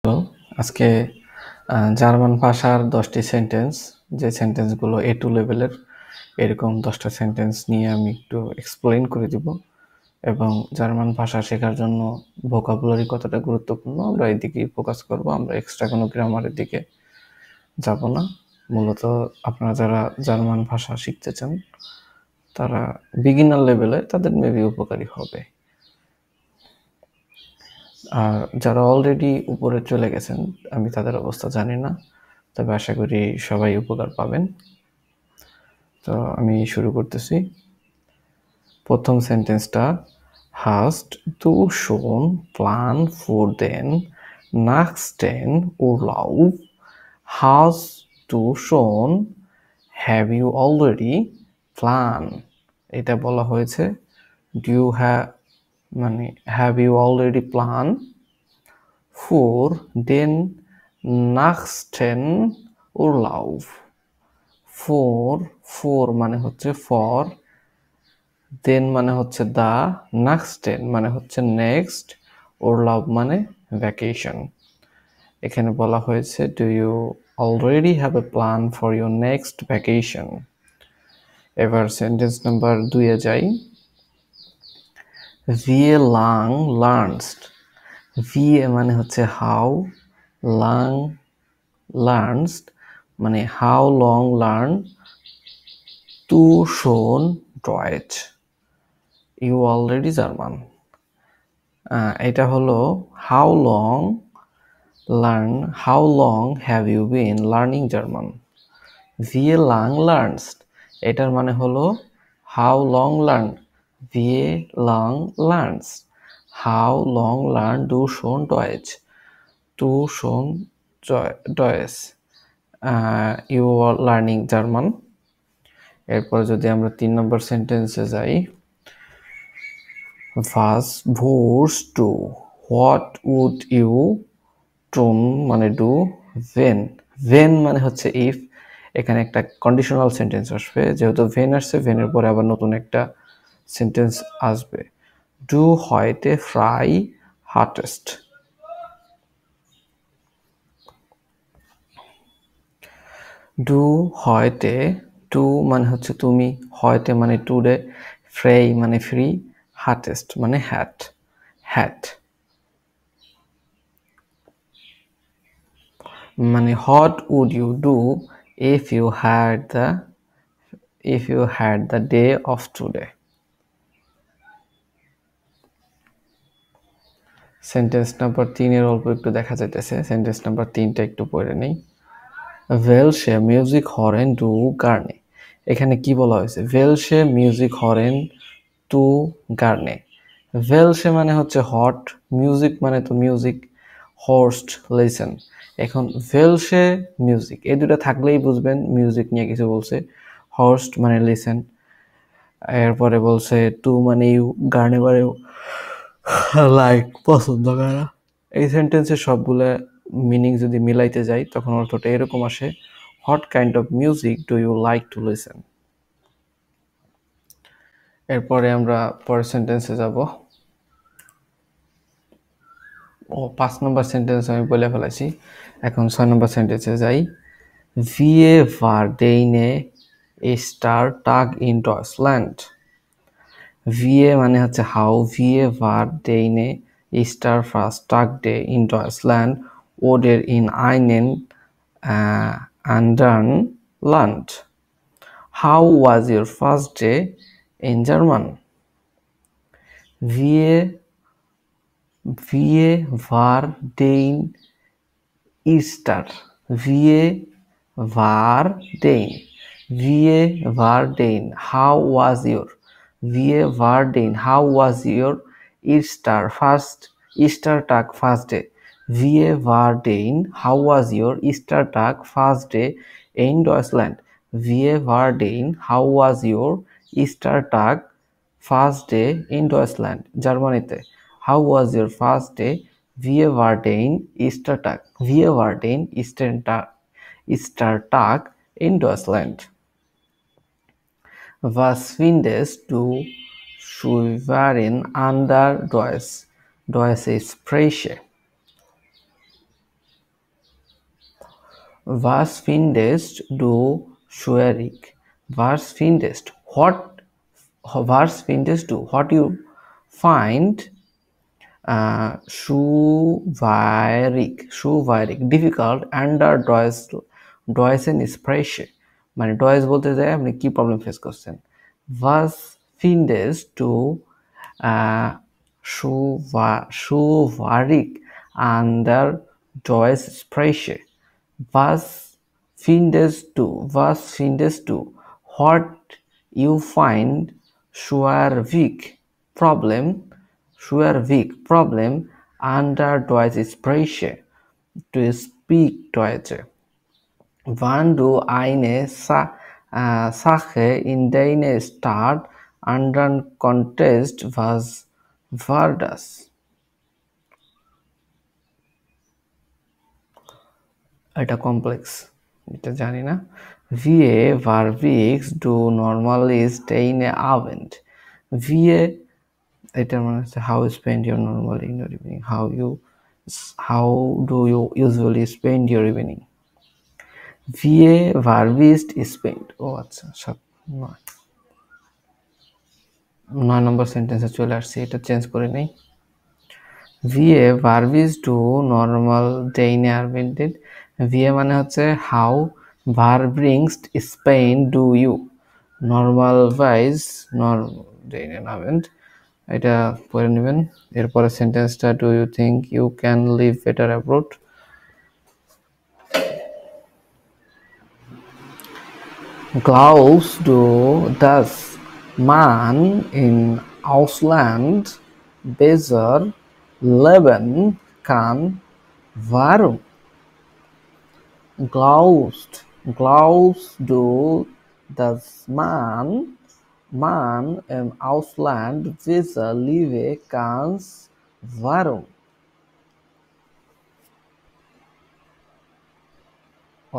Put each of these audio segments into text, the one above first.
Hello, আজকে German ভাষার 10টি সেন্টেন্স, যে সেন্টেন্সগুলো A2 লেভেলের, এরকম 10টা সেন্টেন্স নিয়ে আমি একটু এক্সপ্লেইন করে দিব। এবং জার্মান ভাষা শেখার জন্য ভোকাবুলারি কতটা গুরুত্বপূর্ণ আমরা এই দিকেই ফোকাস করব। আমরা এক্সট্রা কোনো গ্রামারের দিকে যাব না। মূলত আপনারা যারা জার্মান ভাষা শিখতে চান, তারা বিগিনার লেভেলে তাদের মেবি উপকারী হবে। আর যারা অলরেডি উপরে চলে গেছেন, আমি তাদের অবস্থা জানি না, তবে আশা করি সবাই উপকার পাবেন। তো আমি শুরু করতেছি। প্রথম সেন্টেন্সটা, hast du schon Plan für den nächsten Urlaub? Hast du schon, have you already, plan, এটা বলা হয়েছে do you have, মানে have you already plan for den nächsten Urlaub. for মানে হচ্ছে for, then মানে হচ্ছে the, nächsten মানে হচ্ছে next, Urlaub মানে vacation. এখানে বলা হয়েছে do you already have a plan for your next vacation? এবার সেন্টেন্স নাম্বার 2 এ যাই। wie lang lernst, wie মানে হচ্ছে how, lang lernst মানে how long learn, du schon Deutsch, you already German. এটা হলো how long have you been learning German? wie lang lernst, এটার মানে হলো how long learn, wie lang lernst, how long learn du schon Deutsch, du schon Deutsch, you are learning German. এরপর যদি আমরা 3 নম্বর সেন্টেন্সে যাই, was würdest du, what would you tun মানে do, when মানে হচ্ছে if, এখানে একটা কন্ডিশনাল সেন্টেন্স আসবে, যেহেতু when আসছে whenএর পরে আবার নতুন একটা সেন্টেন্স আসবে। du heute frei hattest, du heute, du মানে হচ্ছে তুমি, heute মানে টুডে, frei মানে ফ্রি, hattest মানে hat মানে what would you do if you had the day of today. Sentence number 3 এর অল্প একটু দেখা যাইতেছে। সেন্টেন্স নাম্বার 3টা একটু পড়ে নেই। welche Musik hören du gerne, এখানে কি বলা হয়েছে, welche Musik hören du gerne, welche মানে হচ্ছে হট, মিউজিক মানে তো মিউজিক, হোস্ট লিসেন। এখন welche মিউজিক, এই দুটো থাকলেই বুঝবেন মিউজিক নিয়ে কিছু বলছে। হোস্ট মানে লিসেন, এরপরে বলছে টু মানে ইউ, গার্নে মানে লাইক পছন্দ করা। এই সেন্টেন্সের সবগুলো মিনিং যদি মিলাইতে যাই তখন অর্থটা এরকম আসে, what kind of music do you like to listen. এরপরে আমরা পরের সেন্টেন্সে যাব। 5 নম্বর সেন্টেন্স আমি বলে ফেলেছি, এখন 6 নম্বর সেন্টেন্সে যাই। wie war deine erster Tag in Deutschland? wie মানে হচ্ছে how, wie war deine erster first Tag day in Deutschland oder in einem anderen Land? How was your first day in German? Wie war dein Easter? Wie war dein? How was your? How was your Easter first, Easter Tag first day? Wie war dein? How was your Easter Tag first day in Deutschland? Wie war dein? How was your Easter Tag first day in Deutschland? জার্মানিতে how was your first day? Wie war dein Easter Tag? Wie war dein Easter Tag in Deutschland? Was findest du schön an der Deutsche Sprache? Was findest du schwierig? Was findest? Was findest du? What you find schwierig difficult under Deutschen Sprache মানে ডয়েস বলতে যায় আপনি কি problem face করছেন was findest du schwierig under Deutsche Sprache was findest du what you find problem schwierig problem under Deutsche Sprache to speak Deutsch. Wann du eine Sache in deiner Stadt anderen Contest, was war das? এটা complex, এটা জানি না। Wir Warwigs do normally stay in a Abend. Wir এটা মানে হচ্ছে how you spend your normal in your evening. How do you usually spend your evening? Wir Warwigst spend. ও আচ্ছা 9 নম্বর সেন্টেন্সে চলে আসছে, এটা চেঞ্জ করে নেই। ভিএ ভার্বিস টু নর্মাল ডেইনে আরবিন্টেড ভিএ মানে হচ্ছে হাউ ভার্ব্রিংস স্পেন ডু ইউ নর্মাল ভাইজ ডেইনে আরবিন্ট এটা পড়ে নেবেন। এরপরে সেন্টেন্সটা do you think you can live better abroad. Glaubst du, dass man in Ausland besser leben kann? Warum? Glaubst du, dass man im Ausland besser leben kann? Warum?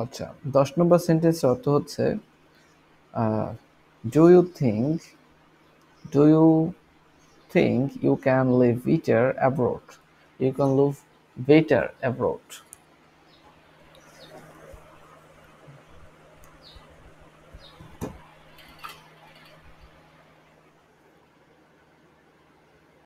আচ্ছা 10 নম্বর সেন্টেন্সের অর্থ হচ্ছে do you think you can live better abroad? You can live better abroad.